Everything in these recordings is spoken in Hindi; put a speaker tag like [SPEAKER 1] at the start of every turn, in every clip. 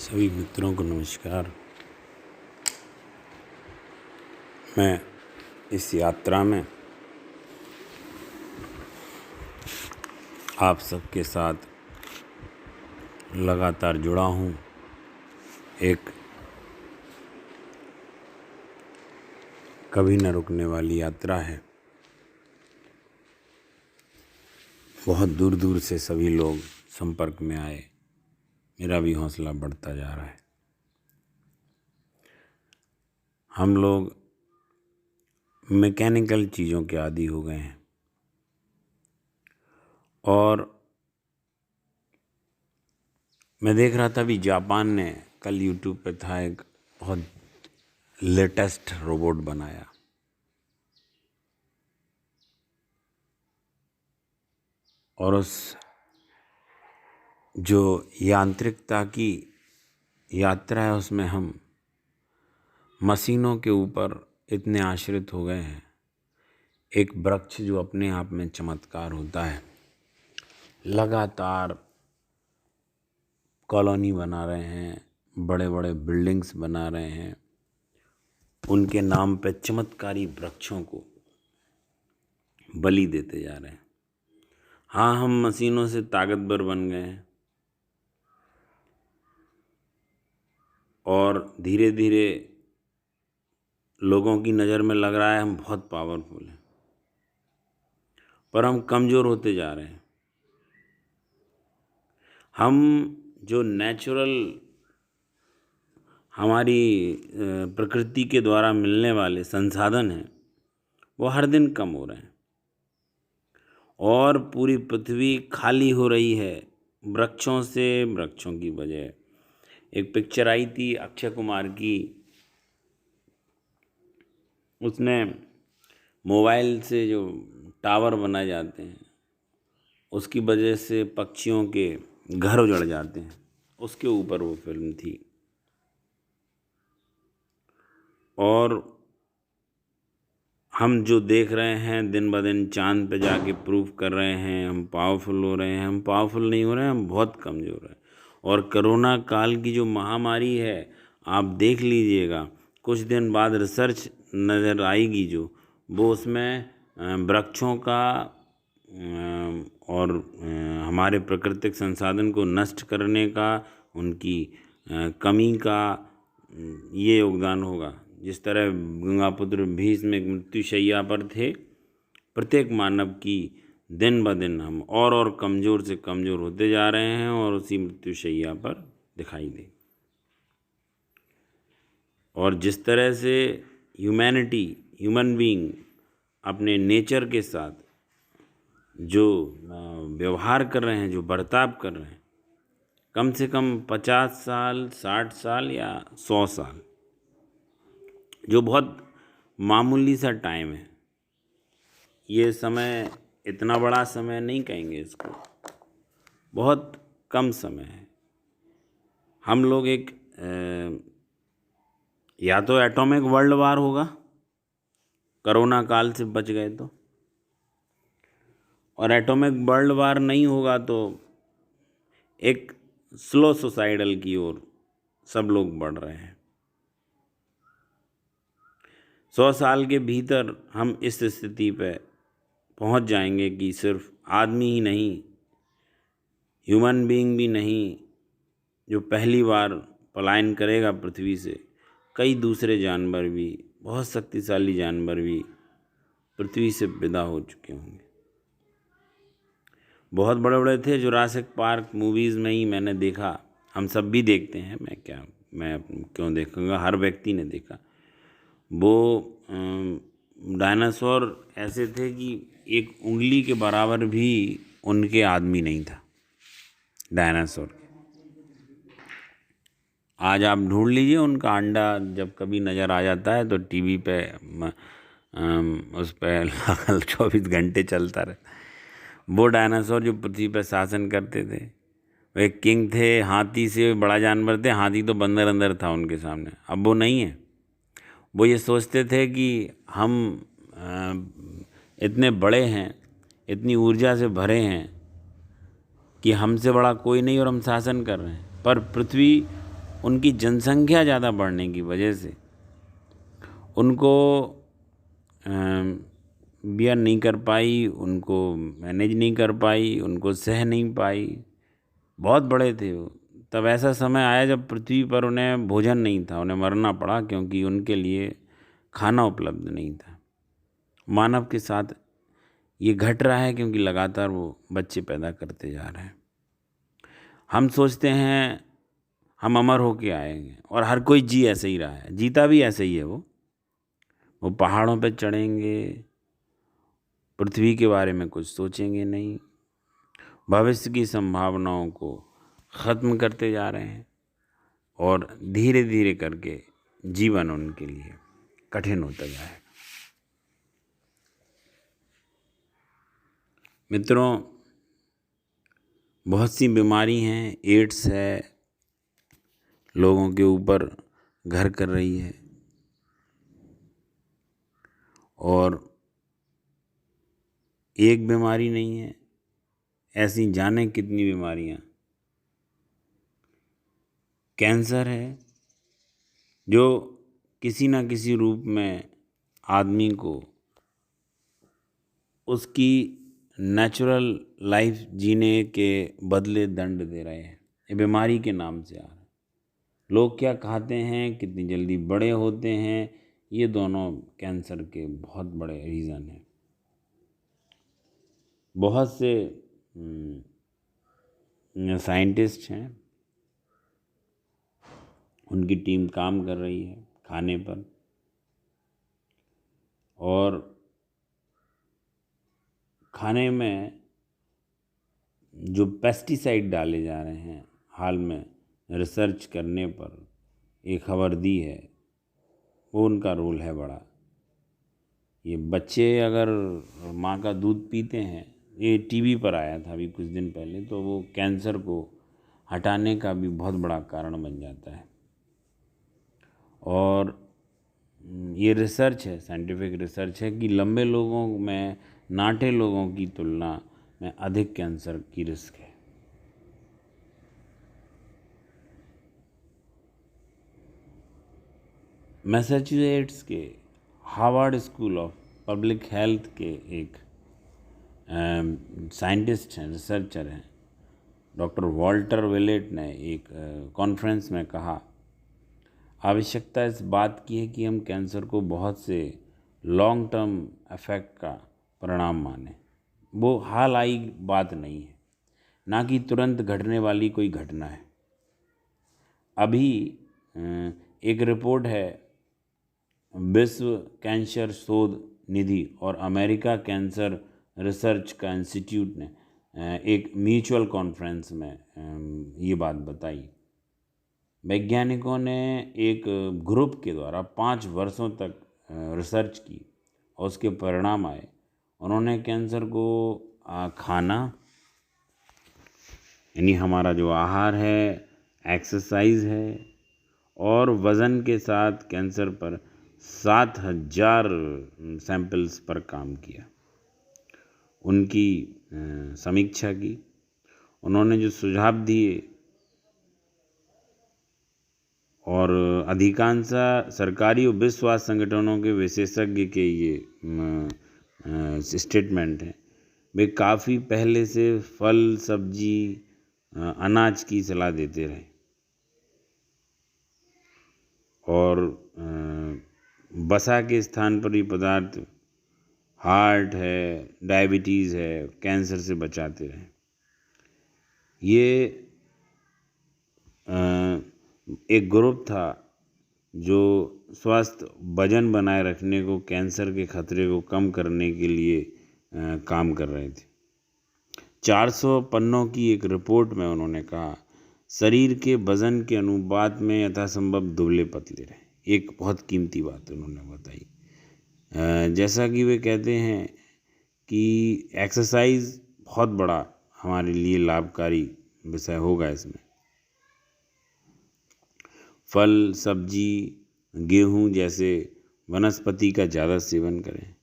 [SPEAKER 1] सभी मित्रों को नमस्कार। मैं इस यात्रा में आप सबके साथ लगातार जुड़ा हूँ। एक कभी न रुकने वाली यात्रा है। बहुत दूर दूर से सभी लोग संपर्क में आए। मेरा भी हौसला बढ़ता जा रहा है। हम लोग मैकेनिकल चीज़ों के आदी हो गए हैं और मैं देख रहा था भी जापान ने कल यूट्यूब पे था एक बहुत लेटेस्ट रोबोट बनाया और उस जो यांत्रिकता की यात्रा है उसमें हम मशीनों के ऊपर इतने आश्रित हो गए हैं। एक वृक्ष जो अपने आप में चमत्कार होता है, लगातार कॉलोनी बना रहे हैं, बड़े बड़े बिल्डिंग्स बना रहे हैं, उनके नाम पे चमत्कारी वृक्षों को बलि देते जा रहे हैं। हाँ, हम मशीनों से ताकतवर बन गए हैं और धीरे धीरे लोगों की नज़र में लग रहा है हम बहुत पावरफुल हैं, पर हम कमज़ोर होते जा रहे हैं। हम जो नेचुरल हमारी प्रकृति के द्वारा मिलने वाले संसाधन हैं वो हर दिन कम हो रहे हैं और पूरी पृथ्वी खाली हो रही है वृक्षों से। वृक्षों की वजह, एक पिक्चर आई थी अक्षय कुमार की, उसने मोबाइल से जो टावर बनाए जाते हैं उसकी वजह से पक्षियों के घर उजड़ जाते हैं, उसके ऊपर वो फिल्म थी। और हम जो देख रहे हैं दिन ब दिन चांद पे जाके प्रूव कर रहे हैं हम पावरफुल हो रहे हैं। हम पावरफुल नहीं हो रहे हैं, हम बहुत कमज़ोर हैं। और कोरोना काल की जो महामारी है, आप देख लीजिएगा, कुछ दिन बाद रिसर्च नज़र आएगी जो वो उसमें वृक्षों का और हमारे प्राकृतिक संसाधन को नष्ट करने का, उनकी कमी का ये योगदान होगा। जिस तरह गंगापुत्र भीष्म एक मृत्युशैया पर थे, प्रत्येक मानव की दिन ब दिन हम और कमज़ोर से कमज़ोर होते जा रहे हैं और उसी मृत्युशैया पर दिखाई दे। और जिस तरह से ह्यूमन बीइंग अपने नेचर के साथ जो व्यवहार कर रहे हैं, जो बर्ताव कर रहे हैं, कम से कम 50 साल, 60 साल या 100 साल, जो बहुत मामूली सा टाइम है। ये समय इतना बड़ा समय नहीं कहेंगे इसको, बहुत कम समय है। हम लोग एक या तो एटॉमिक वर्ल्ड वार होगा, कोरोना काल से बच गए तो, और एटॉमिक वर्ल्ड वार नहीं होगा तो एक स्लो सुसाइडल की ओर सब लोग बढ़ रहे हैं। 100 साल के भीतर हम इस स्थिति पे पहुंच जाएंगे कि सिर्फ आदमी ही नहीं, ह्यूमन बीइंग भी नहीं, जो पहली बार पलायन करेगा पृथ्वी से, कई दूसरे जानवर भी, बहुत शक्तिशाली जानवर भी पृथ्वी से विदा हो चुके होंगे। बहुत बड़े बड़े थे, जुरासिक पार्क मूवीज़ में ही मैंने देखा, हम सब भी देखते हैं, मैं क्यों देखूँगा, हर व्यक्ति ने देखा। वो डायनासोर ऐसे थे कि एक उंगली के बराबर भी उनके आदमी नहीं था डायनासोर। आज आप ढूंढ लीजिए उनका अंडा, जब कभी नज़र आ जाता है तो टीवी पे उस पर 24 घंटे चलता रहता। वो डायनासोर जो पृथ्वी पर शासन करते थे, वे किंग थे, हाथी से बड़ा जानवर थे। हाथी तो बंदर अंदर था उनके सामने, अब वो नहीं है। वो ये सोचते थे कि हम इतने बड़े हैं, इतनी ऊर्जा से भरे हैं कि हमसे बड़ा कोई नहीं और हम शासन कर रहे हैं। पर पृथ्वी उनकी जनसंख्या ज़्यादा बढ़ने की वजह से उनको बियर नहीं कर पाई, उनको मैनेज नहीं कर पाई, उनको सह नहीं पाई। बहुत बड़े थे वो। तब ऐसा समय आया जब पृथ्वी पर उन्हें भोजन नहीं था, उन्हें मरना पड़ा क्योंकि उनके लिए खाना उपलब्ध नहीं था। मानव के साथ ये घट रहा है क्योंकि लगातार वो बच्चे पैदा करते जा रहे हैं। हम सोचते हैं हम अमर होके आएंगे, और हर कोई जी ऐसे ही रहा है, जीता भी ऐसे ही है। वो पहाड़ों पे चढ़ेंगे, पृथ्वी के बारे में कुछ सोचेंगे नहीं, भविष्य की संभावनाओं को ख़त्म करते जा रहे हैं, और धीरे धीरे करके जीवन उनके लिए कठिन होता जाएगा। मित्रों, बहुत सी बीमारी हैं, एड्स है, लोगों के ऊपर घर कर रही है, और एक बीमारी नहीं है, ऐसी जाने कितनी बीमारियां। कैंसर है जो किसी न किसी रूप में आदमी को उसकी नेचुरल लाइफ जीने के बदले दंड दे रहे हैं। ये बीमारी के नाम से आ रहा है। लोग क्या खाते हैं, कितनी जल्दी बड़े होते हैं, ये दोनों कैंसर के बहुत बड़े रीज़न हैं। बहुत से साइंटिस्ट हैं, उनकी टीम काम कर रही है खाने पर, और खाने में जो पेस्टिसाइड डाले जा रहे हैं, हाल में रिसर्च करने पर एक खबर दी है, वो उनका रोल है बड़ा। ये बच्चे अगर माँ का दूध पीते हैं, ये टीवी पर आया था अभी कुछ दिन पहले, तो वो कैंसर को हटाने का भी बहुत बड़ा कारण बन जाता है। और ये रिसर्च है, साइंटिफिक रिसर्च है कि लंबे लोगों में नाटे लोगों की तुलना में अधिक कैंसर की रिस्क है। मैसाचुसेट्स के Harvard school of public health के एक साइंटिस्ट हैं, रिसर्चर हैं, डॉक्टर वॉल्टर विलेट ने एक कॉन्फ्रेंस में कहा, आवश्यकता इस बात की है कि हम कैंसर को बहुत से लॉन्ग टर्म इफेक्ट का परिणाम माने। वो हाल आई बात नहीं है, ना कि तुरंत घटने वाली कोई घटना है। अभी एक रिपोर्ट है विश्व कैंसर शोध निधि और अमेरिका कैंसर रिसर्च का इंस्टीट्यूट ने एक म्यूचुअल कॉन्फ्रेंस में ये बात बताई। वैज्ञानिकों ने एक ग्रुप के द्वारा 5 वर्षों तक रिसर्च की और उसके परिणाम आए। उन्होंने कैंसर को खाना, यानी हमारा जो आहार है, एक्सरसाइज है, और वज़न के साथ कैंसर पर 7000 सैंपल्स पर काम किया, उनकी समीक्षा की। उन्होंने जो सुझाव दिए, और अधिकांश सरकारी और विश्व स्वास्थ्य संगठनों के विशेषज्ञ के ये स्टेटमेंट हैं, वे काफ़ी पहले से फल, सब्जी, अनाज की सलाह देते रहे, और वसा के स्थान पर ये पदार्थ हार्ट है, डायबिटीज़ है, कैंसर से बचाते रहे। ये एक ग्रुप था जो स्वस्थ वजन बनाए रखने को, कैंसर के खतरे को कम करने के लिए काम कर रहे थे। 400 पन्नों की एक रिपोर्ट में उन्होंने कहा, शरीर के वजन के अनुपात में यथासंभव दुबले पतले रहे। एक बहुत कीमती बात उन्होंने बताई। जैसा कि वे कहते हैं कि एक्सरसाइज बहुत बड़ा हमारे लिए लाभकारी विषय होगा। इसमें फल, सब्जी, गेहूँ जैसे वनस्पति का ज़्यादा सेवन करें,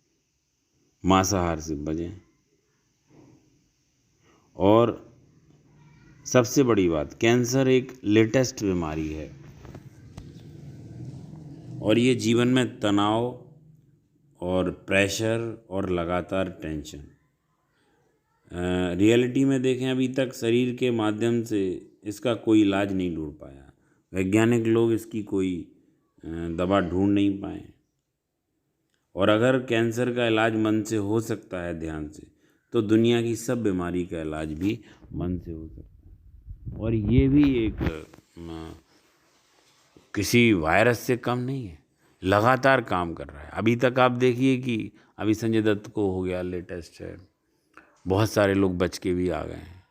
[SPEAKER 1] मांसाहार से बचें, और सबसे बड़ी बात, कैंसर एक लेटेस्ट बीमारी है, और ये जीवन में तनाव और प्रेशर और लगातार टेंशन। रियलिटी में देखें, अभी तक शरीर के माध्यम से इसका कोई इलाज नहीं ढूंढ पाया। वैज्ञानिक लोग इसकी कोई दवा ढूंढ नहीं पाए। और अगर कैंसर का इलाज मन से हो सकता है ध्यान से, तो दुनिया की सब बीमारी का इलाज भी मन से हो सकता है। और ये भी एक किसी वायरस से कम नहीं है, लगातार काम कर रहा है। अभी तक आप देखिए कि अभी संजय दत्त को हो गया, लेटेस्ट है, बहुत सारे लोग बच के भी आ गए हैं।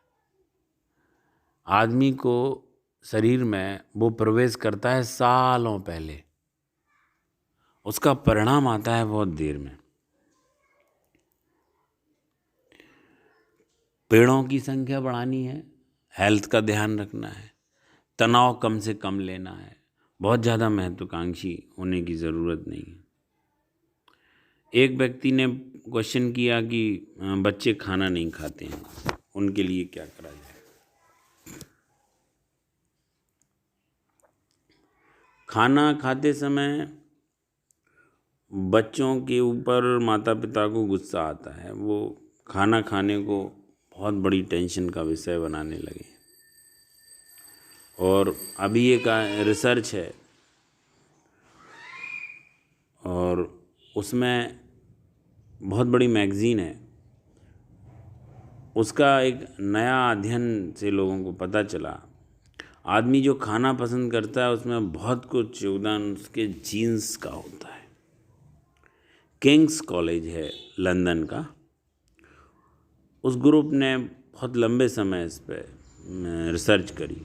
[SPEAKER 1] आदमी को शरीर में वो प्रवेश करता है सालों पहले, उसका परिणाम आता है बहुत देर में। पेड़ों की संख्या बढ़ानी है, हेल्थ का ध्यान रखना है, तनाव कम से कम लेना है, बहुत ज़्यादा महत्वाकांक्षी होने की ज़रूरत नहीं है। एक व्यक्ति ने क्वेश्चन किया कि बच्चे खाना नहीं खाते हैं, उनके लिए क्या करा जाए। खाना खाते समय बच्चों के ऊपर माता पिता को गुस्सा आता है, वो खाना खाने को बहुत बड़ी टेंशन का विषय बनाने लगे। और अभी एक रिसर्च है और उसमें बहुत बड़ी मैगज़ीन है, उसका एक नया अध्ययन से लोगों को पता चला, आदमी जो खाना पसंद करता है उसमें बहुत कुछ योगदान उसके जीन्स का होता है। किंग्स कॉलेज है लंदन का, उस ग्रुप ने बहुत लंबे समय इस पर रिसर्च करी।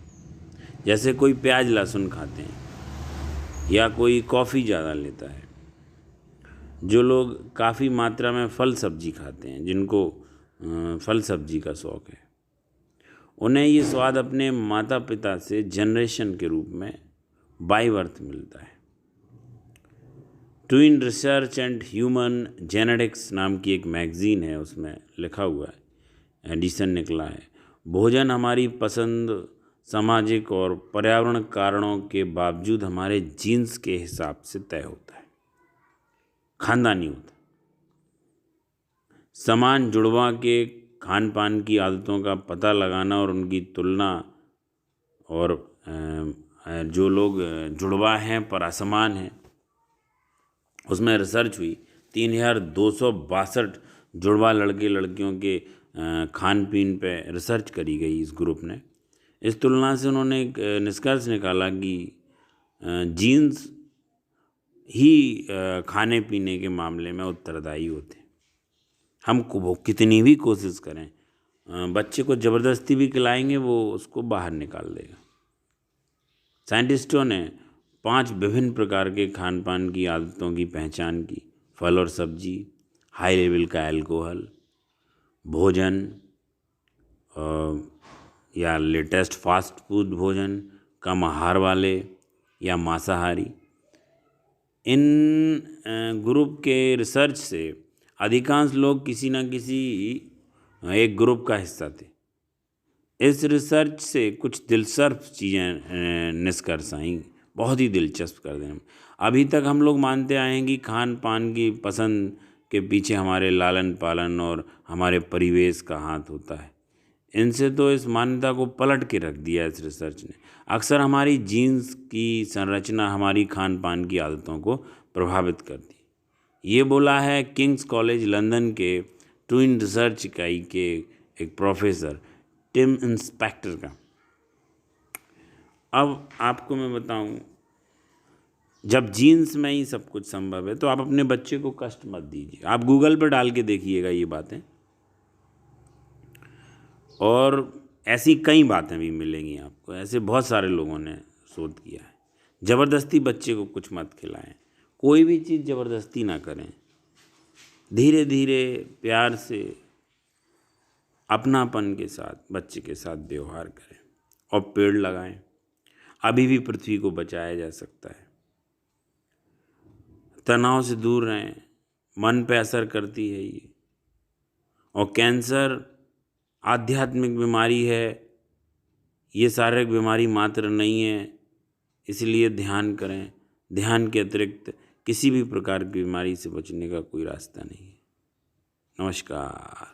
[SPEAKER 1] जैसे कोई प्याज लहसुन खाते हैं या कोई कॉफ़ी ज़्यादा लेता है, जो लोग काफ़ी मात्रा में फल सब्जी खाते हैं, जिनको फल सब्जी का शौक़ है, उन्हें ये स्वाद अपने माता पिता से जनरेशन के रूप में बाय बर्थ मिलता है। Twin research and human genetics नाम की एक मैगज़ीन है, उसमें लिखा हुआ है, एडिशन निकला है, भोजन हमारी पसंद सामाजिक और पर्यावरण कारणों के बावजूद हमारे जीन्स के हिसाब से तय होता है, खानदानी होता। समान जुड़वा के खान पान की आदतों का पता लगाना और उनकी तुलना, और जो लोग जुड़वा हैं पर असमान हैं, उसमें रिसर्च हुई। 3262 जुड़वा लड़के लड़कियों के खान पीन पे रिसर्च करी गई इस ग्रुप ने। इस तुलना से उन्होंने एक निष्कर्ष निकाला कि जीन्स ही खाने पीने के मामले में उत्तरदायी होते हैं। हम वो कितनी भी कोशिश करें, बच्चे को ज़बरदस्ती भी खिलाएंगे, वो उसको बाहर निकाल देगा। साइंटिस्टों ने 5 विभिन्न प्रकार के खान पान की आदतों की पहचान की। फल और सब्जी, हाई लेवल का अल्कोहल, भोजन या लेटेस्ट फास्ट फूड भोजन, कम आहार वाले या मांसाहारी। इन ग्रुप के रिसर्च से अधिकांश लोग किसी न किसी एक ग्रुप का हिस्सा थे। इस रिसर्च से कुछ दिलचस्प चीज़ें निष्कर्ष आई, बहुत ही दिलचस्प कर दें। अभी तक हम लोग मानते आए हैं कि खान पान की पसंद के पीछे हमारे लालन पालन और हमारे परिवेश का हाथ होता है। इनसे तो इस मान्यता को पलट के रख दिया इस रिसर्च ने। अक्सर हमारी जीन्स की संरचना हमारी खान पान की आदतों को प्रभावित करती। ये बोला है किंग्स कॉलेज लंदन के ट्विन रिसर्च इकाई के एक प्रोफेसर टिम इंस्पेक्टर का। अब आपको मैं बताऊं, जब जीन्स में ही सब कुछ संभव है तो आप अपने बच्चे को कष्ट मत दीजिए। आप गूगल पर डाल के देखिएगा ये बातें, और ऐसी कई बातें भी मिलेंगी आपको। ऐसे बहुत सारे लोगों ने शोध किया है। ज़बरदस्ती बच्चे को कुछ मत खिलाएं, कोई भी चीज़ ज़बरदस्ती ना करें, धीरे धीरे प्यार से अपनापन के साथ बच्चे के साथ व्यवहार करें और पेड़ लगाएं। अभी भी पृथ्वी को बचाया जा सकता है। तनाव से दूर रहें, मन पे असर करती है ये। और कैंसर आध्यात्मिक बीमारी है, ये शारीरिक बीमारी मात्र नहीं है, इसलिए ध्यान करें, ध्यान के अतिरिक्त किसी भी प्रकार की बीमारी से बचने का कोई रास्ता नहीं है। नमस्कार।